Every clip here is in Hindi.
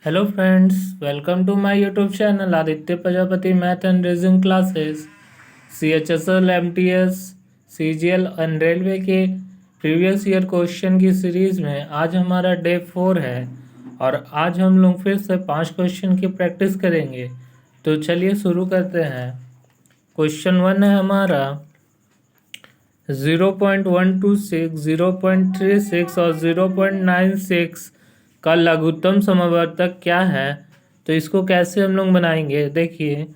Hello friends, welcome to my YouTube channel Aditya Prajapati Math and Reasoning Classes. CHSL, MTS, CGL and railway के प्रीवियस ईयर क्वेश्चन की सीरीज में आज हमारा डे 4 है और आज हम लोग फिर से 5 क्वेश्चन की प्रैक्टिस करेंगे। तो चलिए शुरू करते हैं। क्वेश्चन 1 है हमारा 0.126, 0.36 और 0.96 का लघुत्तम समवर्तक क्या है। तो इसको कैसे हम लोग बनाएंगे, देखिए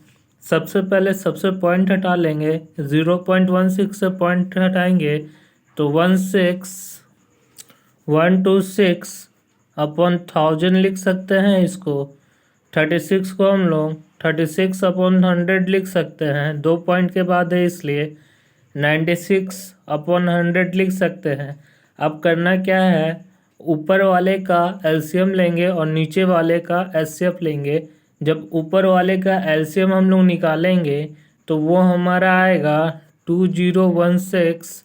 सबसे पहले सबसे पॉइंट हटा लेंगे। 0.16 से पॉइंट हटाएंगे तो 126 अपॉन 1000 लिख सकते हैं इसको। 36 को हम लोग 36 अपॉन 100 लिख सकते हैं, 2 पॉइंट के बाद है इसलिए। 96 अपॉन 100 लिख सकते हैं। अब करना क्या है, ऊपर वाले का एलसीएम लेंगे और नीचे वाले का एचसीएफ लेंगे। जब ऊपर वाले का एलसीएम हम लोग निकालेंगे तो वो हमारा आएगा 2016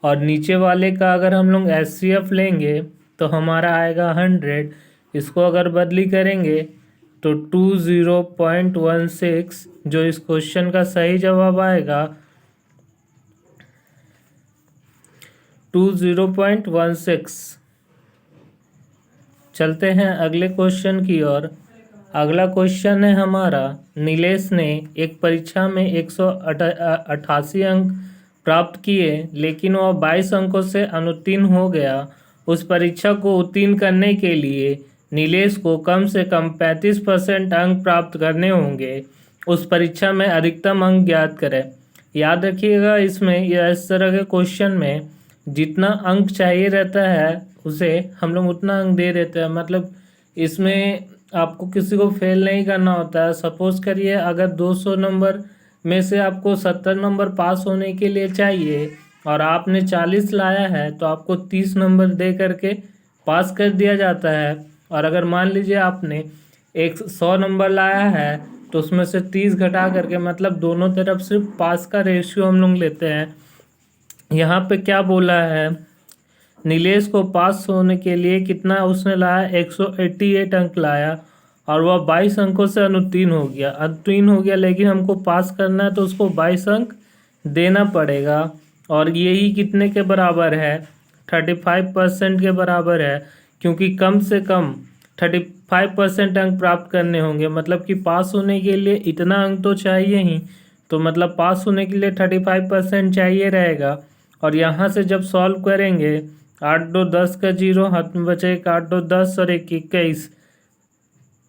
और नीचे वाले का अगर हम लोग एचसीएफ लेंगे तो हमारा आएगा 100। इसको अगर बदली करेंगे तो 20.16 जो इस क्वेश्चन का सही जवाब आएगा 20.16। चलते हैं अगले क्वेश्चन की ओर। अगला क्वेश्चन है हमारा, नीलेश ने एक परीक्षा में 188 अंक प्राप्त किए लेकिन वह 22 अंकों से अनुत्तीर्ण हो गया। उस परीक्षा को उत्तीर्ण करने के लिए नीलेश को कम से कम 35% अंक प्राप्त करने होंगे। उस परीक्षा में अधिकतम अंक ज्ञात करें। याद रखिएगा, इसमें या इस तरह के क्वेश्चन में जितना अंक चाहिए रहता है उसे हम लोग उतना अंक दे देते हैं। मतलब इसमें आपको किसी को फेल नहीं करना होता है। सपोज करिए अगर 200 नंबर में से आपको 70 नंबर पास होने के लिए चाहिए और आपने 40 लाया है तो आपको 30 नंबर दे करके पास कर दिया जाता है। और अगर मान लीजिए आपने 100 नंबर लाया है तो उसमें से 30 घटा करके, मतलब दोनों तरफ से पास का रेशियो हम लोग लेते हैं। यहाँ पे क्या बोला है, नीलेश को पास होने के लिए कितना उसने लाया, 188 अंक लाया और वह 22 अंकों से अनुत्तीर्ण हो गया लेकिन हमको पास करना है तो उसको 22 अंक देना पड़ेगा। और यही कितने के बराबर है, 35% के बराबर है, क्योंकि कम से कम 35% अंक प्राप्त करने होंगे। मतलब कि पास होने के लिए इतना अंक तो चाहिए ही, तो मतलब पास होने के लिए 35% चाहिए रहेगा। और यहाँ से जब सॉल्व करेंगे 8 2 10 का 0 हाथ में बचे, 8 2 10 और 1 21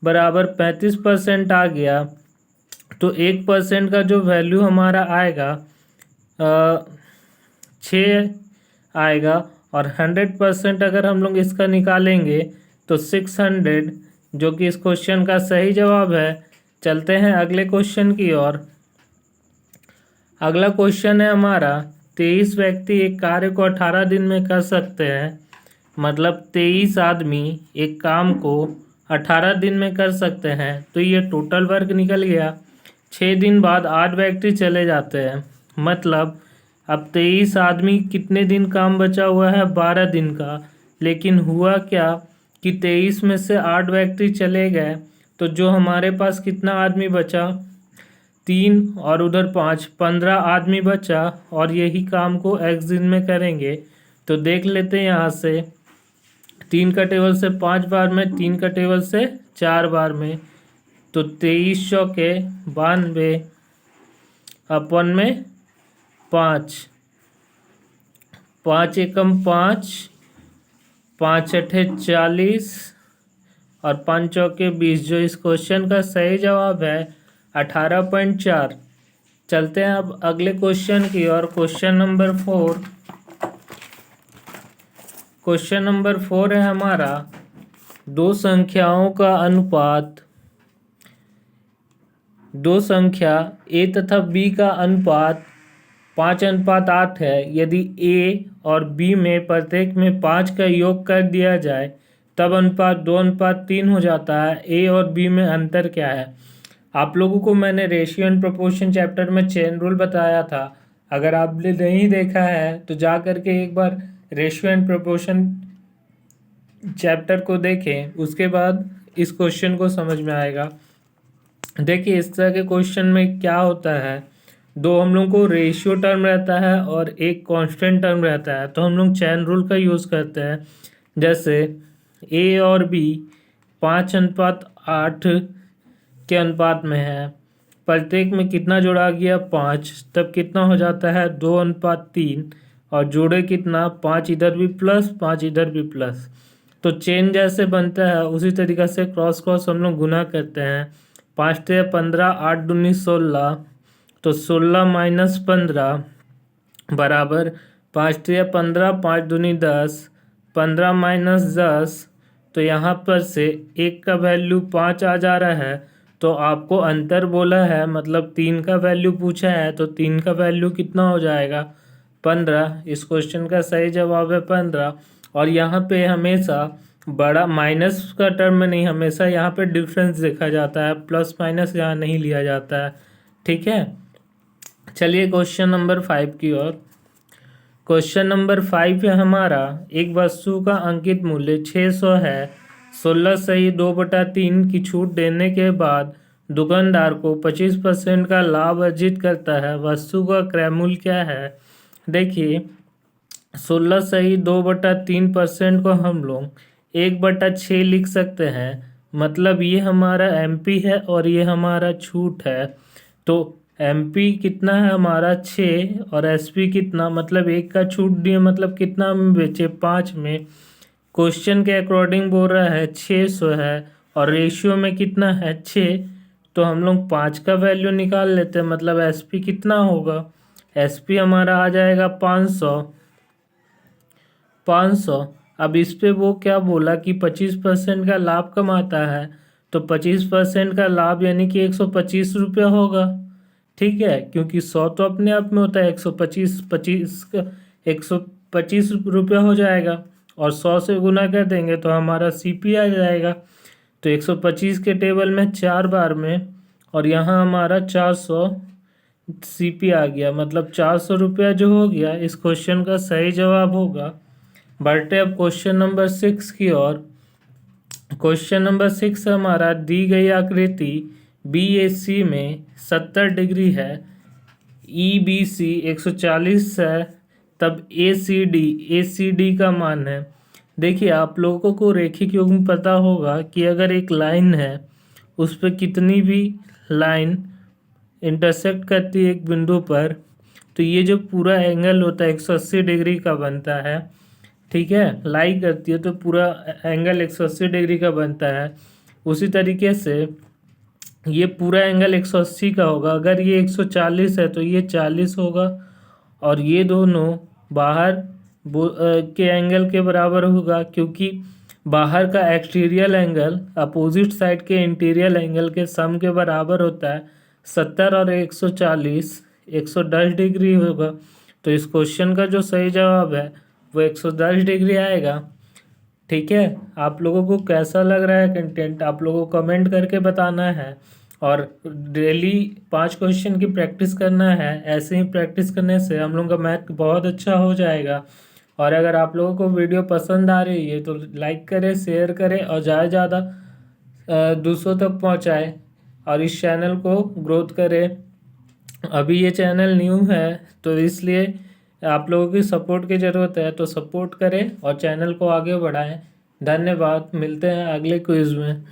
बराबर 35% आ गया। तो 1% का जो वैल्यू हमारा आएगा 6 आएगा। और 100% अगर हम लोग इसका निकालेंगे तो 600, जो कि इस क्वेश्चन का सही जवाब है। चलते हैं अगले क्वेश्चन की ओर। अगला क्वेश्चन है हमारा, 23 व्यक्ति एक कार्य को 18 दिन में कर सकते हैं। मतलब 23 आदमी एक काम को 18 दिन में कर सकते हैं। तो ये टोटल वर्क निकल गया। 6 दिन बाद 8 व्यक्ति चले जाते हैं। मतलब अब 23 आदमी कितने दिन काम बचा हुआ है, 12 दिन का। लेकिन हुआ क्या कि 23 में से 8 व्यक्ति चले गए तो जो हमारे पास कितना आदमी बचा, 3 और उधर 5, 15 आदमी बचा। और यही काम को x दिन में करेंगे। तो देख लेते हैं यहाँ से, 3 का टेबल से 5 बार में, 3 का टेबल से 4 बार में। तो 23 चौके 92 अपन में 5, 5 एकम 5, 5 अठे 40 और 5 चौके 20, जो इस क्वेश्चन का सही जवाब है 18.4। चलते हैं अब अगले क्वेश्चन की ओर। Question number 4। क्वेश्चन नंबर 4 है हमारा, दो संख्याओं का अनुपात, दो संख्या a तथा b का अनुपात 5:8 है। यदि a और b में प्रत्येक में 5 का योग कर दिया जाए तब अनुपात 2:3 हो जाता है। a और b में अंतर क्या है। आप लोगों को मैंने रेशियो एंड प्रोपोर्शन चैप्टर में चेन रूल बताया था। अगर आपने नहीं देखा है तो जा करके एक बार रेशियो एंड प्रोपोर्शन चैप्टर को देखें, उसके बाद इस क्वेश्चन को समझ में आएगा। देखिए इस तरह के क्वेश्चन में क्या होता है, दो हम लोग को रेशियो टर्म रहता है और एक कांस्टेंट टर्म रहता है, तो हम लोग चैन रूल का यूज़ करते हैं। जैसे ए और बी 5:8 के अनुपात में है, प्रत्येक में कितना जोड़ा गया 5, तब कितना हो जाता है 2:3, और जोड़े कितना 5 इधर भी प्लस 5 इधर भी प्लस। तो चेन जैसे बनता है उसी तरीक़े से क्रॉस क्रॉस हम लोग गुना करते हैं। 5 × 15, 8 दूनी 16, तो 16 - 15 बराबर 5 × 15, 5 दूनी 10, 15 - 10, तो यहाँ पर से एक का वैल्यू 5 आ जा रहा है, तो आपको अंतर बोला है मतलब 3 का वैल्यू पूछा है, तो 3 का वैल्यू कितना हो जाएगा 15। इस क्वेश्चन का सही जवाब है 15। और यहाँ पे हमेशा बड़ा माइनस का टर्म में नहीं, हमेशा यहाँ पे डिफरेंस देखा जाता है, प्लस माइनस यहाँ नहीं लिया जाता है। ठीक है, चलिए क्वेश्चन नंबर 5 की ओर। क्वेश्चन नंबर 5 है हमारा, एक वस्तु का अंकित मूल्य 600 है, 16 सही 2/3 की छूट देने के बाद दुकानदार को 25% का लाभ अर्जित करता है, वस्तु का क्रय मूल्य क्या है। देखिए 16 सही 2/3% को हम लोग 1/6 लिख सकते हैं, मतलब ये हमारा MP है और ये हमारा छूट है। तो MP कितना है हमारा 6 और SP कितना, मतलब 1 का छूट दिए, मतलब कितना में बेचे 5 में। क्वेश्चन के अकॉर्डिंग बोल रहा है 600 है और रेशियो में कितना है 6, तो हम लोग 5 का वैल्यू निकाल लेते हैं, मतलब SP कितना होगा, SP हमारा आ जाएगा 500। अब इस पे वो क्या बोला कि 25% का लाभ कमाता है, तो 25% का लाभ यानी कि 125 रुपये होगा। ठीक है, क्योंकि 100 तो अपने आप में होता है, 125 रुपये हो जाएगा, और 100 से गुना कर देंगे तो हमारा CP आ जाएगा। तो 125 के टेबल में 4 बार में, और यहाँ हमारा 400 CP आ गया, मतलब 400 रुपया जो हो गया, इस क्वेश्चन का सही जवाब होगा। बढ़ते अब क्वेश्चन नंबर 6 की ओर। क्वेश्चन नंबर 6 हमारा, दी गई आकृति BAC में 70 डिग्री है, EBC 140 है, तब ACD का मान है। देखिए आप लोगों को रेखिक योग में पता होगा कि अगर एक लाइन है उस पर कितनी भी लाइन इंटरसेक्ट करती है एक बिंदु पर, तो ये जो पूरा एंगल होता है 180 डिग्री का बनता है। ठीक है, लाई करती है तो पूरा एंगल 180 डिग्री का बनता है। उसी तरीके से ये पूरा एंगल 180 का होगा, अगर ये 140 है तो ये 40 होगा, और ये दोनों बाहर के एंगल के बराबर होगा, क्योंकि बाहर का एक्सटीरियल एंगल अपोजिट साइड के इंटीरियर एंगल के सम के बराबर होता है। 70 और 140 110 डिग्री होगा, तो इस क्वेश्चन का जो सही जवाब है वो 110 डिग्री आएगा। ठीक है, आप लोगों को कैसा लग रहा है कंटेंट, आप लोगों को कमेंट करके बताना है, और डेली 5 क्वेश्चन की प्रैक्टिस करना है। ऐसे ही प्रैक्टिस करने से हम लोगों का मैथ बहुत अच्छा हो जाएगा। और अगर आप लोगों को वीडियो पसंद आ रही है तो लाइक करें, शेयर करें, और ज़्यादा दूसरों तक पहुंचाएं, और इस चैनल को ग्रोथ करें। अभी ये चैनल न्यू है तो इसलिए आप लोगों की सपोर्ट की ज़रूरत है, तो सपोर्ट करें और चैनल को आगे बढ़ाएं। धन्यवाद, मिलते हैं अगले क्विज़ में।